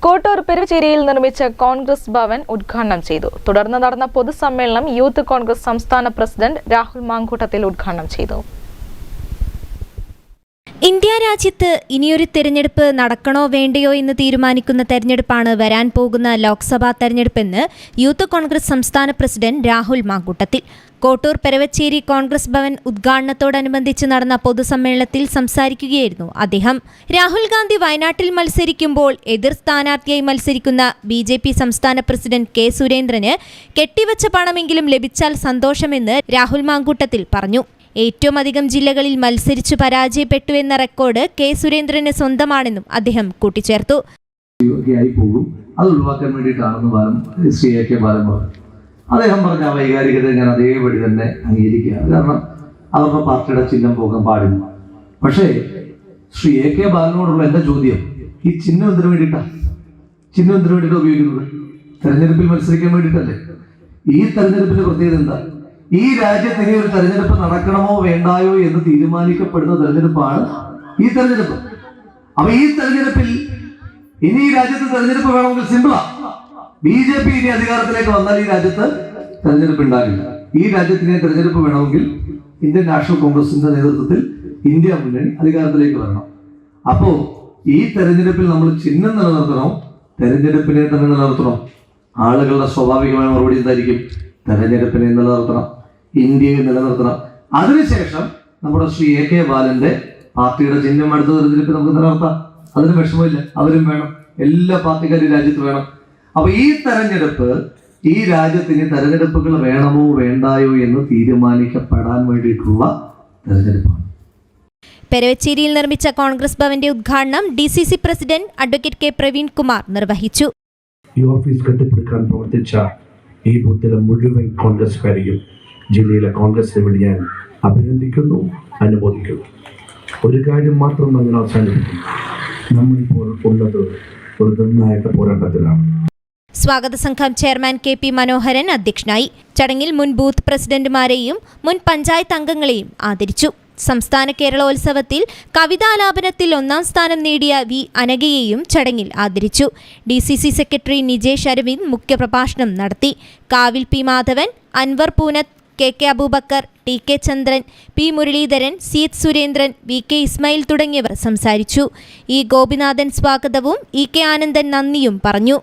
കോട്ടൂർ പെരുവച്ചേരിയിൽ നിർമ്മിച്ച കോൺഗ്രസ് ഭവൻ ഉദ്ഘാടനം ചെയ്തു. തുടർന്ന് നടന്ന പൊതുസമ്മേളനം യൂത്ത് കോൺഗ്രസ് സംസ്ഥാന പ്രസിഡന്റ് രാഹുൽ മാങ്കൂട്ടത്തിൽ ഉദ്ഘാടനം ചെയ്തു. ഇന്ത്യ രാജ്യത്ത് ഇനിയൊരു തെരഞ്ഞെടുപ്പ് നടക്കണോ വേണ്ടയോ എന്ന് തീരുമാനിക്കുന്ന തെരഞ്ഞെടുപ്പാണ് വരാൻ പോകുന്ന ലോക്സഭാ തെരഞ്ഞെടുപ്പെന്ന് യൂത്ത് കോൺഗ്രസ് സംസ്ഥാന പ്രസിഡന്റ് രാഹുൽ മാങ്കൂട്ടത്തിൽ കോട്ടൂർ പെരുവച്ചേരി കോൺഗ്രസ് ഭവൻ ഉദ്ഘാടനത്തോടനുബന്ധിച്ച് നടന്ന പൊതുസമ്മേളനത്തിൽ സംസാരിക്കുകയായിരുന്നു അദ്ദേഹം. രാഹുൽ ഗാന്ധി വയനാട്ടിൽ മത്സരിക്കുമ്പോൾ എതിർ സ്ഥാനാർത്ഥിയായി മത്സരിക്കുന്ന BJP സംസ്ഥാന പ്രസിഡന്റ് K. സുരേന്ദ്രന് കെട്ടിവച്ച പണമെങ്കിലും ലഭിച്ചാൽ സന്തോഷമെന്ന് രാഹുൽ മാങ്കൂട്ടത്തിൽ പറഞ്ഞു. ഏറ്റവും അധികം ജില്ലകളിൽ മത്സരിച്ചു പരാജയപ്പെട്ടു എന്ന റെക്കോർഡ് K. സുരേന്ദ്രന് സ്വന്തമാണെന്നും അദ്ദേഹം കൂട്ടിച്ചേർത്തു. അദ്ദേഹം പറഞ്ഞ വൈകാരികത ഞാൻ അതേപടി തന്നെ അംഗീകരിക്കുകയാണ്. കാരണം അവരുടെ പാർട്ടിയുടെ ചിഹ്നം പോകാൻ പാടില്ല. പക്ഷേ ശ്രീ AK ബാലനോടുള്ള എൻ്റെ ചോദ്യം, ഈ ചിഹ്നം എന്തിനു വേണ്ടിയിട്ടാണ് ഉപയോഗിക്കുന്നത്? തെരഞ്ഞെടുപ്പിൽ മത്സരിക്കാൻ വേണ്ടിയിട്ടല്ലേ? ഈ തെരഞ്ഞെടുപ്പിന്റെ പ്രത്യേകത എന്താ? ഈ രാജ്യത്ത് ഇനി ഒരു തെരഞ്ഞെടുപ്പ് നടക്കണമോ വേണ്ടായോ എന്ന് തീരുമാനിക്കപ്പെടുന്ന തെരഞ്ഞെടുപ്പാണ് ഈ തെരഞ്ഞെടുപ്പ്. അപ്പൊ ഈ തെരഞ്ഞെടുപ്പിൽ ഇനി ഈ രാജ്യത്ത് തെരഞ്ഞെടുപ്പ് വേണമെങ്കിൽ സിമ്പിളാ. BJP ഇനി അധികാരത്തിലേക്ക് വന്നാൽ ഈ രാജ്യത്ത് തെരഞ്ഞെടുപ്പ് ഉണ്ടാകില്ല. ഈ രാജ്യത്തിന് തെരഞ്ഞെടുപ്പ് വേണമെങ്കിൽ ഇന്ത്യൻ നാഷണൽ കോൺഗ്രസിന്റെ നേതൃത്വത്തിൽ ഇന്ത്യ മുന്നണി അധികാരത്തിലേക്ക് വരണം. അപ്പോ ഈ തെരഞ്ഞെടുപ്പിൽ നമ്മൾ ചിഹ്നം നിലനിർത്തണോ, തെരഞ്ഞെടുപ്പിനെ തന്നെ നിലനിർത്തണോ? ആളുകളുടെ സ്വാഭാവികമായ മറുപടി എന്തായിരിക്കും? തെരഞ്ഞെടുപ്പിനെ നിലനിർത്തണം, ഇന്ത്യയെ നിലനിർത്തണം. അതിനുശേഷം നമ്മുടെ ശ്രീ AK ബാലന്റെ പാർട്ടിയുടെ ചിഹ്നം അടുത്ത തെരഞ്ഞെടുപ്പിൽ നമുക്ക് നിലനിർത്താം. അതിന് വിഷമമില്ല, അവരും വേണം, എല്ലാ പാർട്ടിക്കാരും രാജ്യത്ത് വേണം. അപ്പൊ ഈ തെരഞ്ഞെടുപ്പ് ഈ രാജ്യത്തിന് തെരഞ്ഞെടുപ്പുകൾ വേണമോ വേണ്ടായോ എന്ന് തീരുമാനിക്കപ്പെടാൻ വേണ്ടിയിട്ടുള്ള തെരഞ്ഞെടുപ്പാണ്. പെരുവച്ചേരിയിൽ നിർമ്മിച്ച കോൺഗ്രസ് ഭവന്റെ ഉദ്ഘാടനം DCC president advocate K. Praveen Kumar നിർവഹിച്ചു. ഈ ഓഫീസ് കെട്ടിപ്പടുക്കാൻ പ്രവർത്തിച്ച ഈ ബൂത്തിലെ മുഴുവൻ കോൺഗ്രസ്സുകാരെയും ജില്ലയിലെ കോൺഗ്രസിനെ വേണ്ടി ഞാൻ അഭിനന്ദിക്കുന്നു, അനുമോദിക്കുന്നു. ഒരു കാര്യം മാത്രം നമ്മൾ അവസാനിപ്പിക്കുന്നു, നമ്മളിപ്പോൾ ഉള്ളത് ഒരു നിർണായക പോരാട്ടത്തിലാണ്. സ്വാഗത സംഘം ചെയർമാൻ KP മനോഹരൻ അധ്യക്ഷനായി. ചടങ്ങിൽ മുൻ ബൂത്ത് പ്രസിഡന്റുമാരെയും മുൻ പഞ്ചായത്ത് അംഗങ്ങളെയും ആദരിച്ചു. സംസ്ഥാന കേരളോത്സവത്തിൽ കവിതാലാപനത്തിൽ 1ാം സ്ഥാനം നേടിയ V. അനഘയെയും ചടങ്ങിൽ ആദരിച്ചു. DCC സെക്രട്ടറി നിജേഷ് അരവിന്ദ് മുഖ്യപ്രഭാഷണം നടത്തി. കാവിൽ P. Madhavan, Anwar Poonath, KK Abubakar, TK ചന്ദ്രൻ, P. Muraleedharan, C. Surendran, VK Ismail തുടങ്ങിയവർ സംസാരിച്ചു. E. ഗോപിനാഥൻ സ്വാഗതവും EK ആനന്ദൻ നന്ദിയും പറഞ്ഞു.